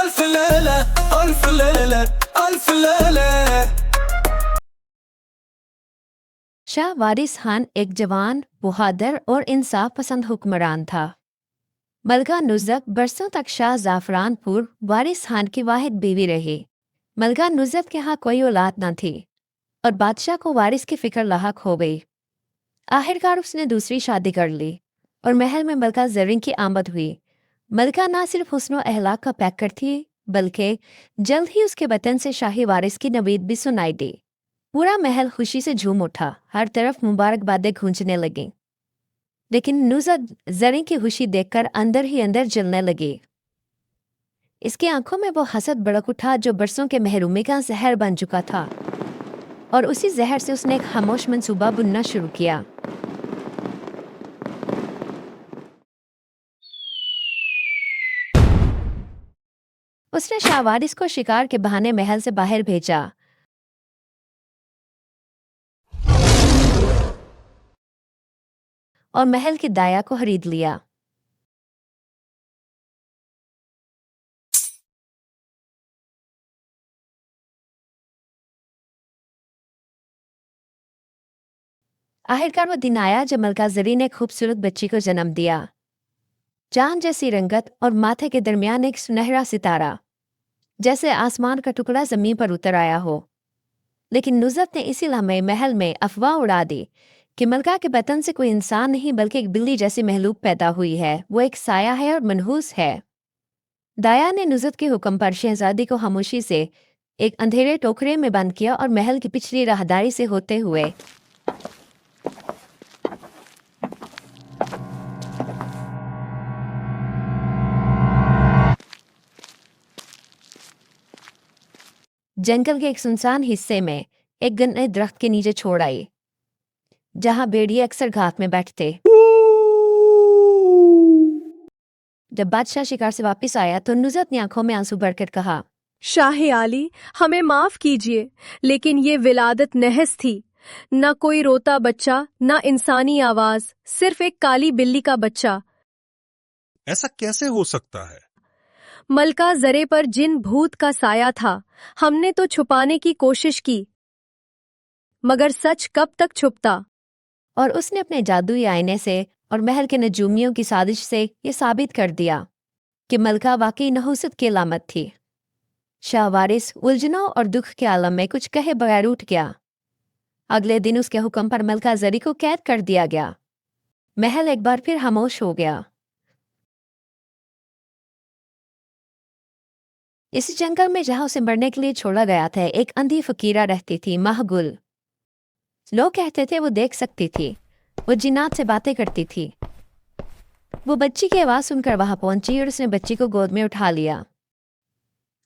ألف ليلة ألف ليلة ألف ليلة। शाह वारिस खान एक जवान, बहादुर और इंसाफ पसंद हुक्मरान था। मलका नुज़्ज़त बरसों तक शाह ज़ाफ़रानपुर वारिस खान की वाहिद बीवी रही। मलका नुज़्ज़त के यहाँ कोई औलाद न थी और बादशाह को वारिस की फ़िक्र लाहक हो गई। आखिरकार उसने दूसरी शादी कर ली और महल में मलका ज़रीन की आमद हुई। मलका ना सिर्फ हुस्न अहलाक का पैकर थी, बल्कि जल्द ही उसके वतन से शाही वारिस की नवीद भी सुनाई दी। पूरा महल खुशी से झूम उठा, हर तरफ मुबारकबादें गूंजने लगीं। लेकिन नुज़्ज़त ज़रीन की खुशी देखकर अंदर ही अंदर जलने लगी। इसकी आंखों में वो हसद भड़क उठा जो बरसों के महरूमी का जहर बन चुका था, और उसी जहर से उसने एक खामोश मंसूबा बुनना शुरू किया। उसने शाह वारिस को शिकार के बहाने महल से बाहर भेजा और महल की दाया को खरीद लिया। आखिरकार वो दिन आया जब मलका ज़रीन ने एक खूबसूरत बच्ची को जन्म दिया। चांद जैसी रंगत और माथे के दरमियान एक सुनहरा सितारा, जैसे आसमान का टुकड़ा जमीन पर उतर आया हो। लेकिन नुज़्ज़त ने इसी लम्हे महल में अफवाह उड़ा दी कि मलका के बतन से कोई इंसान नहीं बल्कि एक बिल्ली जैसी महलूक पैदा हुई है। वो एक साया है और मनहूस है। दाया ने नुज़्ज़त के हुक्म पर शहजादी को खामोशी से एक अंधेरे टोकरे में बंद किया और महल की पिछली राहदारी से होते हुए जंगल के एक सुनसान हिस्से में एक घने दरख्त के नीचे छोड़ आई, जहां भेड़िए अक्सर घात में बैठते। जब बादशाह शिकार से वापस आया तो नुज़्ज़त ने आंखों में आंसू भरकर कहा, शाह आली, हमें माफ कीजिए, लेकिन ये विलादत नहस थी। न कोई रोता बच्चा, न इंसानी आवाज, सिर्फ एक काली बिल्ली का बच्चा। ऐसा कैसे हो सकता है? मलका जरे पर जिन भूत का साया था। हमने तो छुपाने की कोशिश की, मगर सच कब तक छुपता। और उसने अपने जादुई आईने से और महल के नजूमियों की साजिश से ये साबित कर दिया कि मलका वाकई नहुसत की अलामत थी। शाह वारिस उलझनों और दुख के आलम में कुछ कहे बगैर उठ गया। अगले दिन उसके हुक्म पर मलका ज़री को कैद कर दिया गया। महल एक बार फिर खामोश हो गया। इस जंगल में जहां उसे मरने के लिए छोड़ा गया था, एक अंधी फकीरा रहती थी, महगुल। लोग कहते थे वो देख सकती थी, वो जिन्नात से बातें करती थी। वो बच्ची की आवाज़ सुनकर वहां पहुंची और उसने बच्ची को गोद में उठा लिया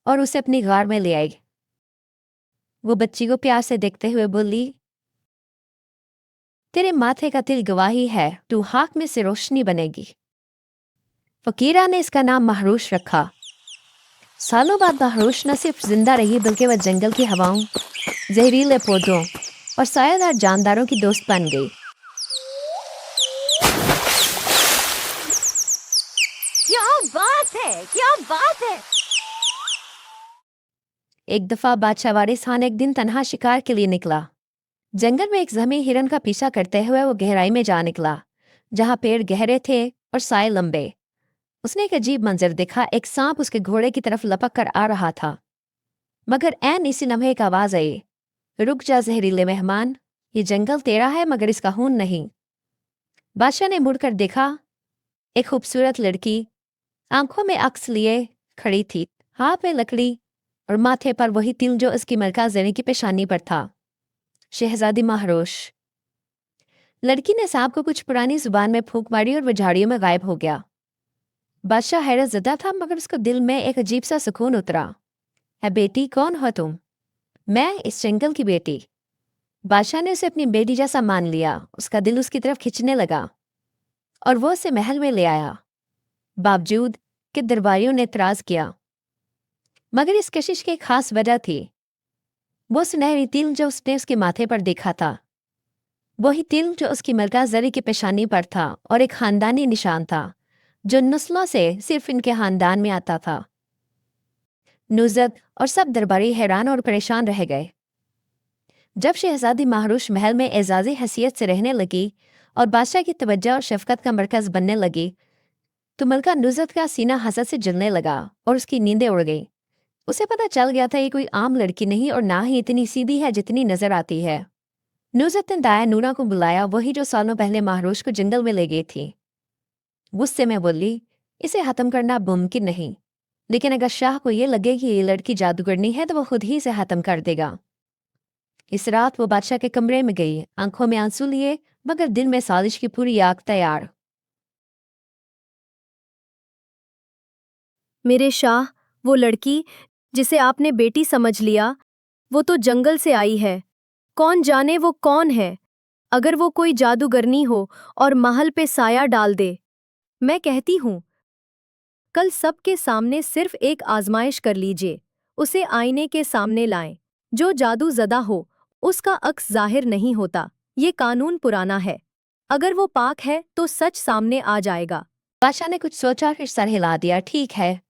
और उसे अपनी गार में ले आई। वो बच्ची को प्यार से देखते हुए बोली, तेरे माथे का तिल गवाही है, तू खाक में से रोशनी बनेगी। फकीरा ने इसका नाम महरूश रखा। सालों बाद महरूश न सिर्फ जिंदा रही बल्कि वह जंगल की हवाओं, जहरीले पौधों और सायादार जानदारों की दोस्त बन गई। क्या बात है, क्या बात है। एक दफा बादशाह वारिस खान एक दिन तन्हा शिकार के लिए निकला। जंगल में एक जमी हिरन का पीछा करते हुए वो गहराई में जा निकला, जहां पेड़ गहरे थे और साए लंबे। उसने एक अजीब मंजर देखा। एक सांप उसके घोड़े की तरफ लपक कर आ रहा था। मगर ऐन इसी लम्हे एक आवाज आई, रुक जा जहरीले मेहमान, ये जंगल तेरा है मगर इसका खून नहीं। बादशाह ने मुड़कर देखा। एक खूबसूरत लड़की आंखों में अक्स लिए खड़ी थी, हाथ में लकड़ी और माथे पर वही तिल जो उसकी मलका ज़री की पेशानी पर था। शहजादी महरोश। लड़की ने सांप को कुछ पुरानी जुबान में फूंक मारी और वो झाड़ियों में गायब हो गया। बादशाह हैरत ज़दा था, मगर उसको दिल में एक अजीब सा सुकून उतरा। है बेटी, कौन हो तुम? मैं इस जंगल की बेटी। बादशाह ने उसे अपनी बेटी जैसा मान लिया। उसका दिल उसकी तरफ खिंचने लगा और वो उसे महल में ले आया, बावजूद कि दरबारियों ने इतराज किया। मगर इस कशिश की एक खास वजह थी। वो सुनहरी तिल जो उसने उसके माथे पर देखा था, वही तिल जो उसकी मलका ज़री की पेशानी पर था और एक खानदानी निशान था जो नस्लों से सिर्फ इनके खानदान में आता था। नुज़रत और सब दरबारी हैरान और परेशान रह गए। जब शहजादी महरूश महल में एजाज़ी हैसियत से रहने लगी और बादशाह की तवज्जो और शफकत का मरकज़ बनने लगी, तो मलका नुज़रत का सीना हसद से जलने लगा और उसकी नींदें उड़ गई। उसे पता चल गया था ये कोई आम लड़की नहीं और ना ही इतनी सीधी है जितनी नजर आती है। नुज़रत ने दाया नूरा को बुलाया, वही जो सालों पहले महरूश को जंगल में ले गई थी। गुस्से में बोली, इसे खत्म करना मुमकिन नहीं, लेकिन अगर शाह को ये लगे कि ये लड़की जादूगरनी है तो वो खुद ही इसे खत्म कर देगा। इस रात वो बादशाह के कमरे में गई, आंखों में आंसू लिए मगर दिल में साजिश की पूरी आग तैयार। मेरे शाह, वो लड़की जिसे आपने बेटी समझ लिया, वो तो जंगल से आई है। कौन जाने वो कौन है? अगर वो कोई जादूगरनी हो और महल पे साया डाल दे। मैं कहती हूँ, कल सबके सामने सिर्फ एक आजमाइश कर लीजिए, उसे आईने के सामने लाएं। जो जादू ज़दा हो उसका अक्स जाहिर नहीं होता, ये कानून पुराना है। अगर वो पाक है तो सच सामने आ जाएगा। बादशाह ने कुछ सोचा फिर सर हिला दिया। ठीक है।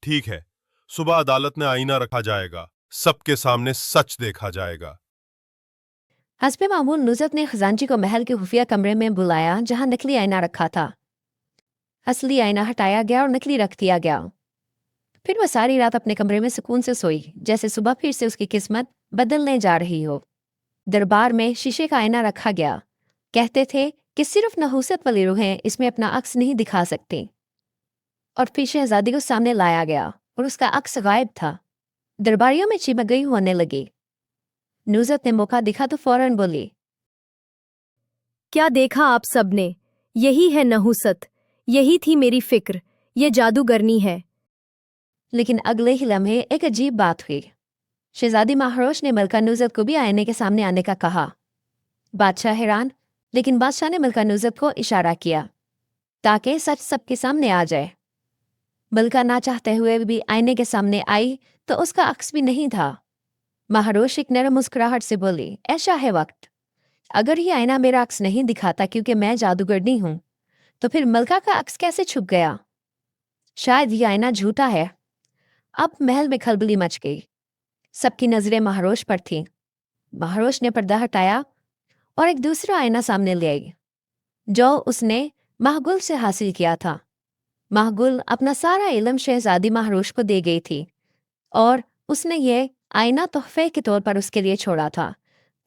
ठीक है, सुबह अदालत में आईना रखा जाएगा, सबके सामने सच देखा जाएगा। हस्बे मामूल नुज़रत ने खजांची को महल के खुफिया कमरे में बुलाया जहां नकली आईना रखा था। असली आईना हटाया गया और नकली रख दिया गया। फिर वह सारी रात अपने कमरे में सुकून से सोई, जैसे सुबह फिर से उसकी किस्मत बदलने जा रही हो। दरबार में शीशे का आईना रखा गया। कहते थे कि सिर्फ नहूसत वाली रूहें इसमें अपना अक्स नहीं दिखा सकती। और फिर शहजादी को सामने लाया गया और उसका अक्स गायब था। दरबारियों में चिमगई होने लगी। नुज़रत ने मौका दिखा तो फौरन बोली, क्या देखा आप सबने? यही है नहुसत, यही थी मेरी फिक्र, ये जादूगरनी है। लेकिन अगले ही लम्हे एक अजीब बात हुई। शहजादी महरोश ने मलका नुज़रत को भी आईने के सामने आने का कहा। बादशाह हैरान, लेकिन बादशाह ने मलका नुज़रत को इशारा किया ताकि सच सबके सामने आ जाए। मलका ना चाहते हुए भी आईने के सामने आई तो उसका अक्स भी नहीं था। महरोश एक नरम मुस्कुराहट से बोली, ऐसा है वक्त, अगर ये आईना मेरा अक्स नहीं दिखाता क्योंकि मैं जादूगरनी हूं, तो फिर मलका का अक्स कैसे छुप गया? शायद ये आईना झूठा है। अब महल में खलबली मच गई। सबकी नजरें महरोश पर थीं। महरोश ने पर्दा हटाया और एक दूसरा आईना सामने ले आई, जो उसने महगुल से हासिल किया था। महगुल अपना सारा इल्म शहजादी महरोश को दे गई थी और उसने ये आईना तोहफे के तौर पर उसके लिए छोड़ा था,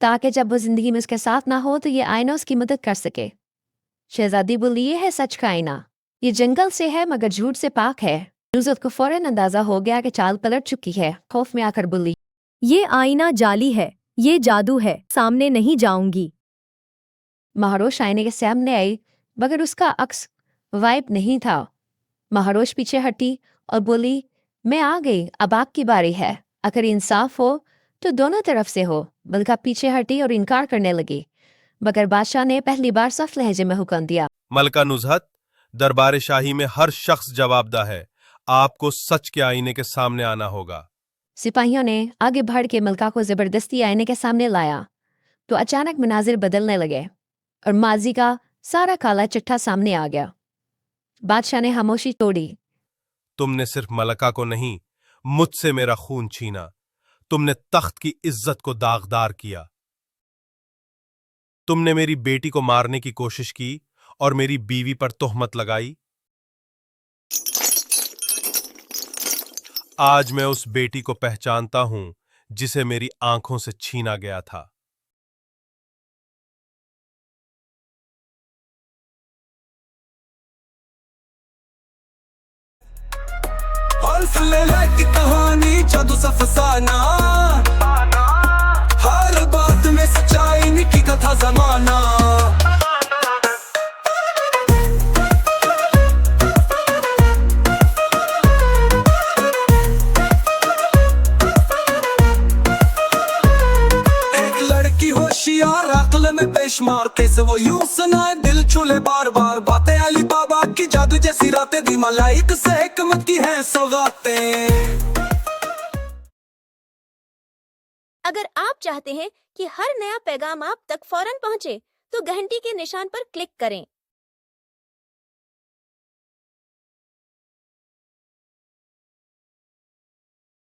ताकि जब वो जिंदगी में उसके साथ ना हो तो ये आईना उसकी मदद कर सके। शहजादी बोली, ये है सच का आईना, ये जंगल से है मगर झूठ से पाक है। नुज़रत को फौरन अंदाजा हो गया कि चाल पलट चुकी है। खौफ में आकर बोली, ये आईना जाली है, ये जादू है, सामने नहीं जाऊंगी। महरोश आईने के सामने आई मगर उसका अक्स वाइब नहीं था। महरोश पीछे हटी और बोली, मैं आ गई, अब आपकी बारी है। अगर इंसाफ हो तो दोनों तरफ से हो। मलका पीछे हटी और इनकार करने लगी, मगर बादशाह ने पहली बार सख्त लहजे में हुक्म दिया, मलका नुज़रत, दरबार शाही में हर शख्स जवाबदाह है, आपको सच के आईने के सामने आना होगा। सिपाहियों ने आगे बढ़ के मलका को जबरदस्ती आईने के सामने लाया तो अचानक मनाजिर बदलने लगे और माजी का सारा काला चिट्ठा सामने आ गया। बादशाह ने खामोशी तोड़ी। तुमने सिर्फ मलका को नहीं, मुझसे मेरा खून छीना। तुमने तख्त की इज्जत को दागदार किया। तुमने मेरी बेटी को मारने की कोशिश की और मेरी बीवी पर तोहमत लगाई। आज मैं उस बेटी को पहचानता हूं जिसे मेरी आंखों से छीना गया था। अल्फ लैला की कहानी, जादू सा फसाना, हर बात में सच्चाई, निकी का था जमाना। एक लड़की होशियार, अक्ल में बेशुमार, कैसे वो यूं सुनाए दिल छूले बार बार। बातें अली बाबा की जादू जैसी रातें, दी मलाइक से हिकमत की है सौगातें। अगर आप चाहते हैं कि हर नया पैगाम आप तक फौरन पहुंचे, तो घंटी के निशान पर क्लिक करें।